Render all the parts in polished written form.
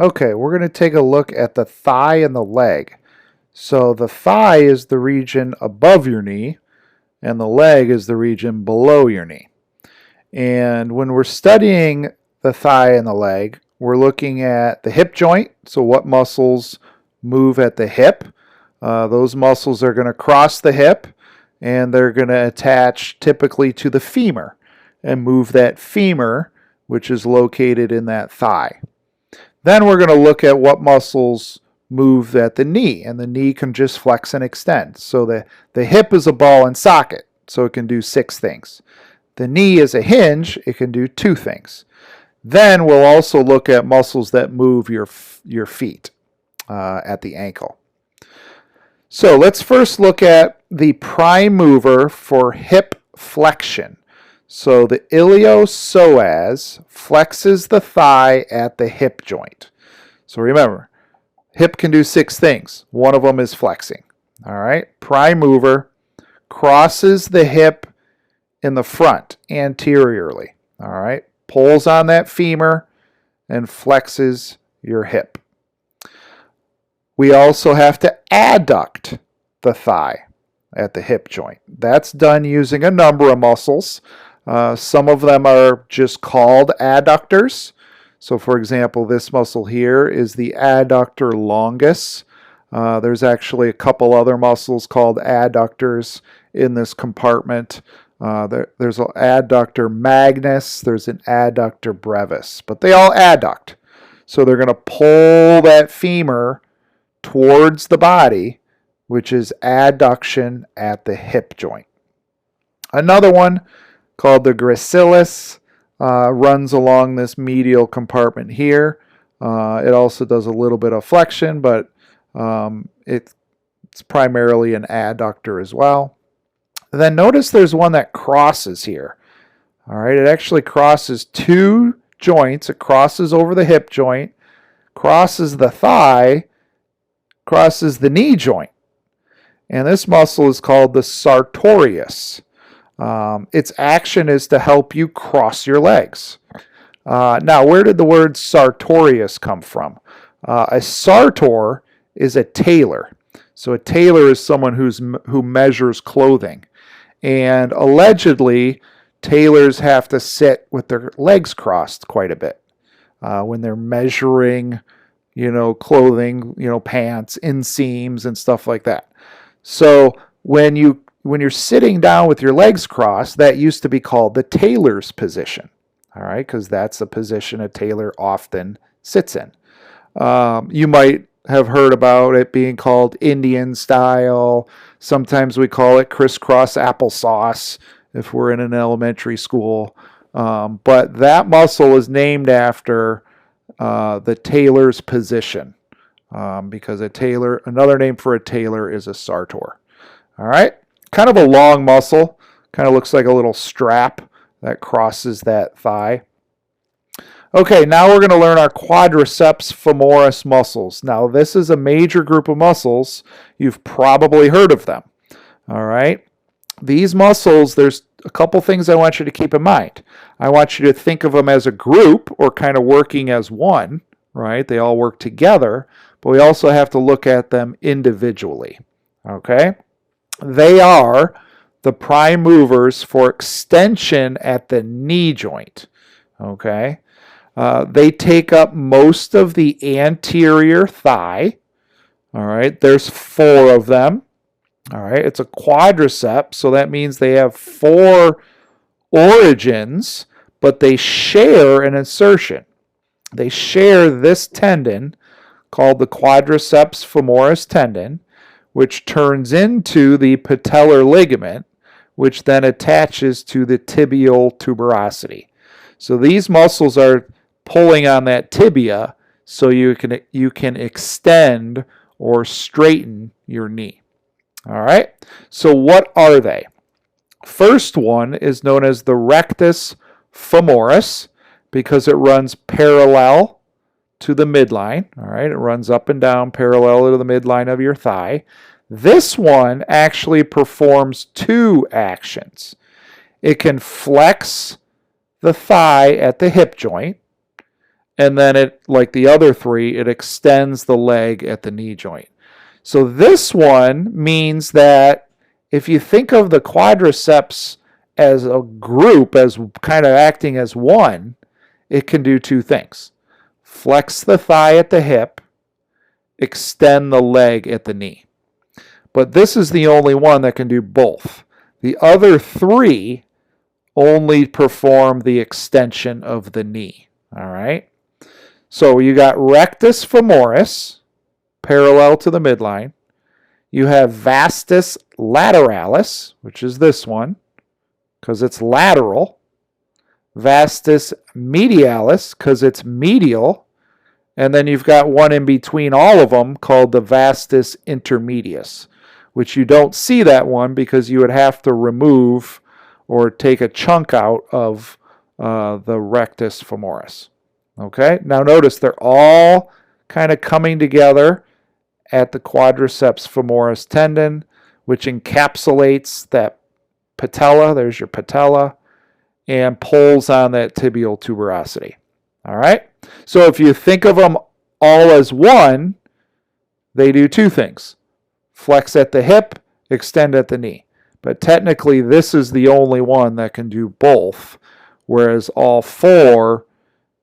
Okay, we're going to take a look at the thigh and the leg. So the thigh is the region above your knee, and the leg is the region below your knee. And when we're studying the thigh and the leg, we're looking at the hip joint. So what muscles move at the hip? Those muscles are going to cross the hip, and they're going to attach typically to the femur and move that femur, which is located in that thigh. Then we're going to look at what muscles move at the knee, and the knee can just flex and extend. So the hip is a ball and socket, so it can do 6 things. The knee is a hinge, it can do 2 things. Then we'll also look at muscles that move your feet at the ankle. So let's first look at the prime mover for hip flexion. So the iliopsoas flexes the thigh at the hip joint. So remember, hip can do 6 things. One of them is flexing. All right, prime mover crosses the hip in the front anteriorly. All right, pulls on that femur and flexes your hip. We also have to adduct the thigh at the hip joint. That's done using a number of muscles. Some of them are just called adductors. So for example, this muscle here is the adductor longus. There's actually a couple other muscles called adductors in this compartment. There's an adductor magnus, there's an adductor brevis, but they all adduct. So they're going to pull that femur towards the body, which is adduction at the hip joint. Another one called the gracilis runs along this medial compartment here. It also does a little bit of flexion, but it's primarily an adductor as well. And then notice there's one that crosses here. All right, it actually crosses 2 joints. It crosses over the hip joint, crosses the thigh, crosses the knee joint. And this muscle is called the sartorius. Its action is to help you cross your legs. Now, where did the word sartorius come from? A sartor is a tailor. So a tailor is someone who measures clothing. And allegedly, tailors have to sit with their legs crossed quite a bit when they're measuring, clothing, pants, inseams, and stuff like that. So when you're sitting down with your legs crossed, that used to be called the tailor's position. All right, because that's the position a tailor often sits in. You might have heard about it being called Indian style. Sometimes we call it crisscross applesauce if we're in an elementary school. But that muscle is named after the tailor's position because another name for a tailor is a sartor. All right, kind of a long muscle, kind of looks like a little strap that crosses that thigh. Okay, now we're going to learn our quadriceps femoris muscles. Now, this is a major group of muscles. You've probably heard of them. All right. These muscles, there's a couple things I want you to keep in mind. I want you to think of them as a group or kind of working as one, right? They all work together, but we also have to look at them individually. Okay? They are the prime movers for extension at the knee joint. Okay? They take up most of the anterior thigh. All right, there's 4 of them. All right, it's a quadriceps, so that means they have 4 origins, but they share an insertion. They share this tendon called the quadriceps femoris tendon, which turns into the patellar ligament, which then attaches to the tibial tuberosity. So these muscles are pulling on that tibia so you can extend or straighten your knee. All right, so what are they? First one is known as the rectus femoris because it runs parallel to the midline. All right, it runs up and down parallel to the midline of your thigh. This one actually performs 2 actions. It can flex the thigh at the hip joint, and then it, like the other three, it extends the leg at the knee joint. So this one means that if you think of the quadriceps as a group, as kind of acting as one, it can do two things. Flex the thigh at the hip, extend the leg at the knee. But this is the only one that can do both. The other three only perform the extension of the knee. All right? So you got rectus femoris, parallel to the midline. You have vastus lateralis, which is this one, because it's lateral. Vastus medialis, because it's medial. And then you've got one in between all of them called the vastus intermedius, which you don't see that one because you would have to remove or take a chunk out of the rectus femoris. Okay, now notice they're all kind of coming together at the quadriceps femoris tendon, which encapsulates that patella, there's your patella, and pulls on that tibial tuberosity. All right, so if you think of them all as one, they do two things. Flex at the hip, extend at the knee. But technically, this is the only one that can do both, whereas all four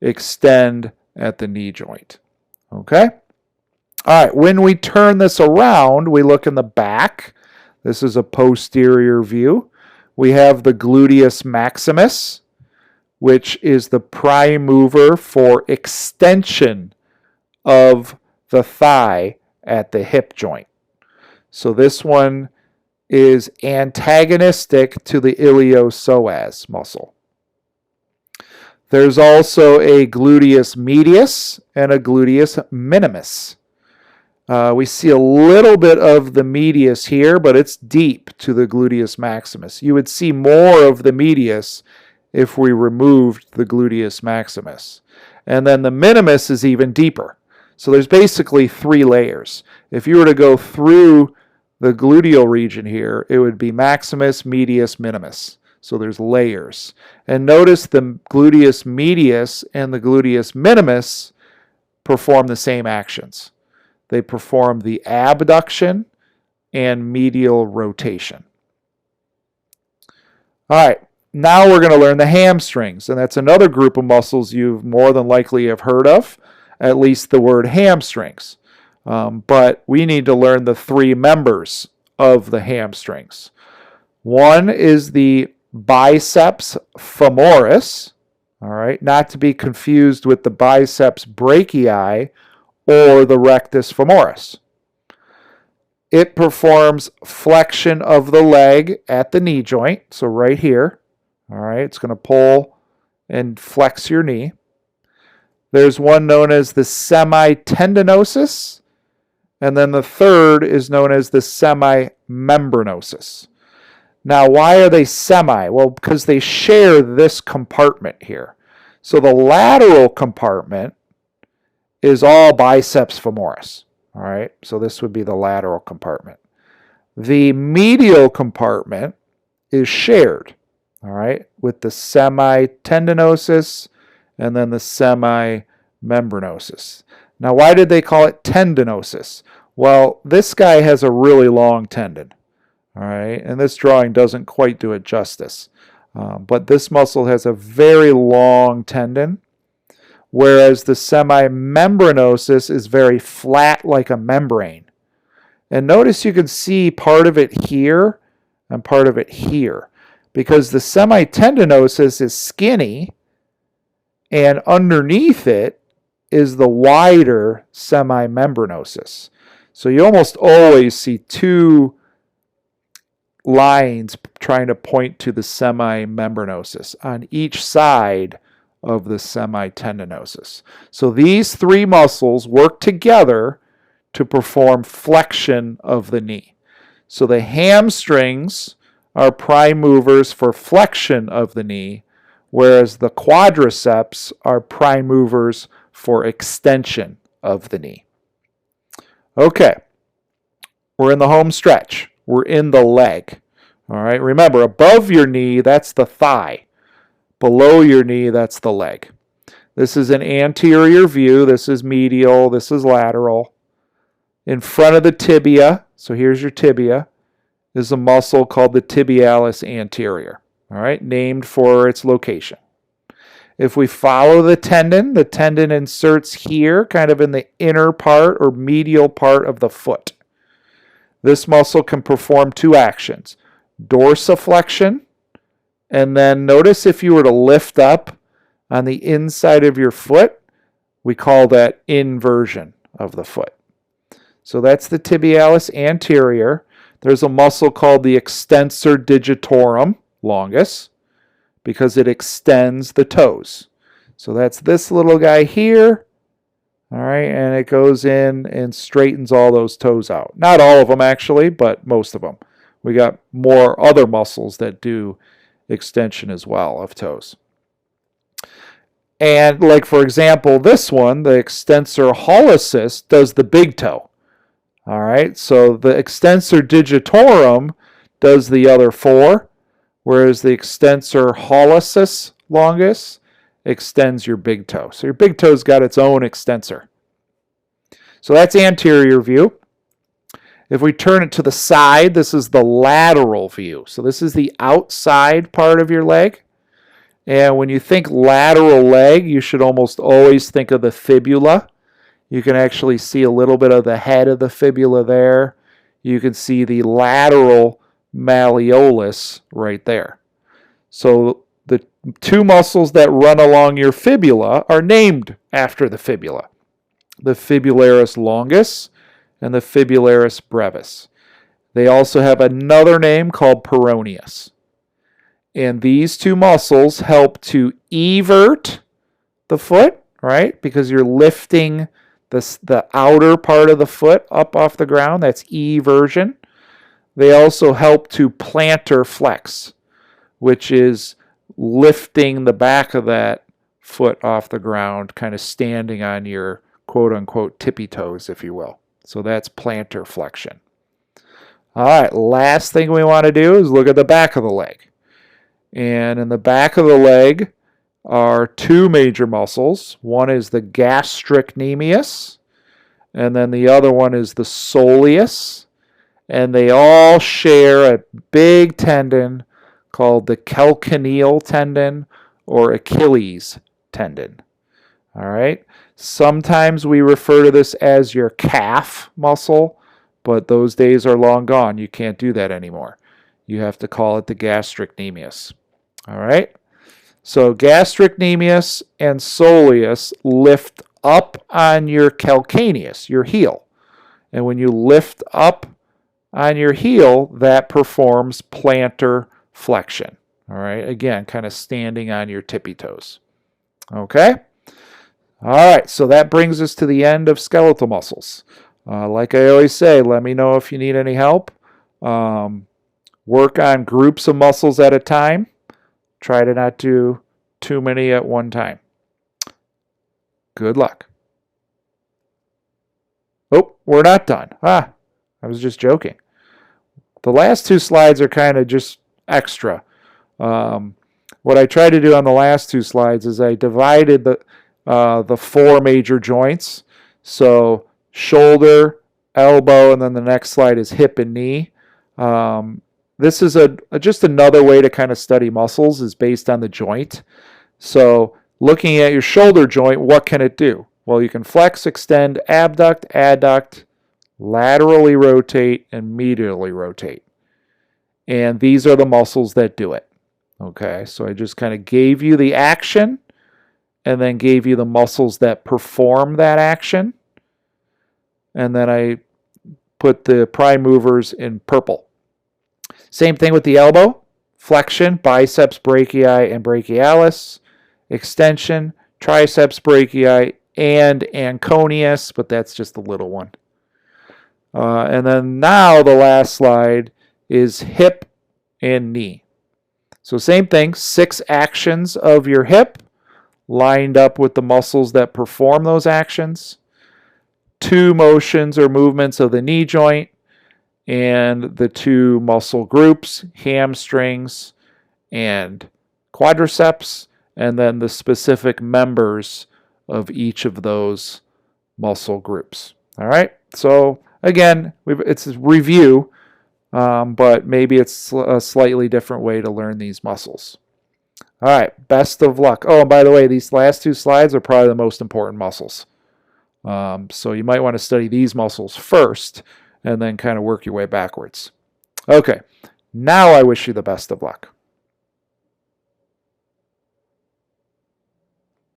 extend at the knee joint. Okay? All right, when we turn this around, we look in the back. This is a posterior view. We have the gluteus maximus, which is the prime mover for extension of the thigh at the hip joint. So this one is antagonistic to the iliopsoas muscle. There's also a gluteus medius and a gluteus minimus. We see a little bit of the medius here, but it's deep to the gluteus maximus. You would see more of the medius if we removed the gluteus maximus. And then the minimus is even deeper. So there's basically three layers. If you were to go through the gluteal region here, it would be maximus, medius, minimus. So there's layers. And notice the gluteus medius and the gluteus minimus perform the same actions. They perform the abduction and medial rotation. All right, now we're going to learn the hamstrings, and that's another group of muscles you more than likely have heard of, at least the word hamstrings. But we need to learn the three members of the hamstrings. One is the biceps femoris, all right, not to be confused with the biceps brachii or the rectus femoris. It performs flexion of the leg at the knee joint, so right here, all right, it's going to pull and flex your knee. There's one known as the semitendinosus, and then the third is known as the semimembranosus. Now, why are they semi? Well, because they share this compartment here. So the lateral compartment is all biceps femoris. All right, so this would be the lateral compartment. The medial compartment is shared, all right, with the semitendinosus and then the semimembranosus. Now, why did they call it tendinosus? Well, this guy has a really long tendon, all right, and this drawing doesn't quite do it justice. But this muscle has a very long tendon, whereas the semimembranosus is very flat like a membrane. And notice you can see part of it here and part of it here, because the semitendinosus is skinny, and underneath it is the wider semimembranosus. So you almost always see two lines trying to point to the semimembranosus on each side of the semitendinosus. So these three muscles work together to perform flexion of the knee. So the hamstrings are prime movers for flexion of the knee, whereas the quadriceps are prime movers for extension of the knee. Okay, we're in the home stretch. We're in the leg. All right, remember, above your knee, that's the thigh. Below your knee, that's the leg. This is an anterior view. This is medial. This is lateral. In front of the tibia, so here's your tibia, is a muscle called the tibialis anterior, all right, named for its location. If we follow the tendon inserts here, kind of in the inner part or medial part of the foot. This muscle can perform two actions, dorsiflexion, and then notice if you were to lift up on the inside of your foot, we call that inversion of the foot. So that's the tibialis anterior. There's a muscle called the extensor digitorum longus because it extends the toes. So that's this little guy here, all right, and it goes in and straightens all those toes out. Not all of them actually, but most of them. We got more other muscles that do extension as well of toes. And like for example, this one, the extensor hallucis, does the big toe. All right, so the extensor digitorum does the other four, whereas the extensor hallucis longus extends your big toe. So your big toe's got its own extensor. So that's anterior view. If we turn it to the side, this is the lateral view. So this is the outside part of your leg. And when you think lateral leg, you should almost always think of the fibula. You can actually see a little bit of the head of the fibula there. You can see the lateral malleolus right there. So the two muscles that run along your fibula are named after the fibula. The fibularis longus and the fibularis brevis. They also have another name called peroneus. And these two muscles help to evert the foot, right? Because you're lifting the outer part of the foot up off the ground. That's eversion. They also help to plantar flex, which is lifting the back of that foot off the ground, kind of standing on your quote-unquote tippy toes, if you will. So that's plantar flexion. All right, last thing we want to do is look at the back of the leg. And in the back of the leg are two major muscles. One is the gastrocnemius, and then the other one is the soleus. And they all share a big tendon called the calcaneal tendon or Achilles tendon. All right. Sometimes we refer to this as your calf muscle, but those days are long gone. You can't do that anymore. You have to call it the gastrocnemius. All right. So gastrocnemius and soleus lift up on your calcaneus, your heel. And when you lift up on your heel, that performs plantar flexion. All right. Again, kind of standing on your tippy toes. Okay. All right. So that brings us to the end of skeletal muscles. Like I always say, let me know if you need any help. Work on groups of muscles at a time. Try to not do too many at one time. Good luck. Oh, we're not done. I was just joking. The last two slides are kind of just extra. What I tried to do on the last two slides is I divided the four major joints. So shoulder, elbow, and then the next slide is hip and knee. This is just another way to kind of study muscles is based on the joint. So looking at your shoulder joint, what can it do? Well, you can flex, extend, abduct, adduct, laterally rotate, and medially rotate. And these are the muscles that do it. Okay, so I just kind of gave you the action and then gave you the muscles that perform that action. And then I put the prime movers in purple. Same thing with the elbow. Flexion, biceps brachii and brachialis. Extension, triceps brachii and anconeus, but that's just the little one. And then now the last slide is hip and knee. So same thing, 6 actions of your hip lined up with the muscles that perform those actions. 2 motions or movements of the knee joint and the 2 muscle groups, hamstrings and quadriceps, and then the specific members of each of those muscle groups. All right, so again, it's a review, but maybe it's a slightly different way to learn these muscles. All right, best of luck. Oh, and by the way, these last two slides are probably the most important muscles. So you might want to study these muscles first and then kind of work your way backwards. Okay, now I wish you the best of luck.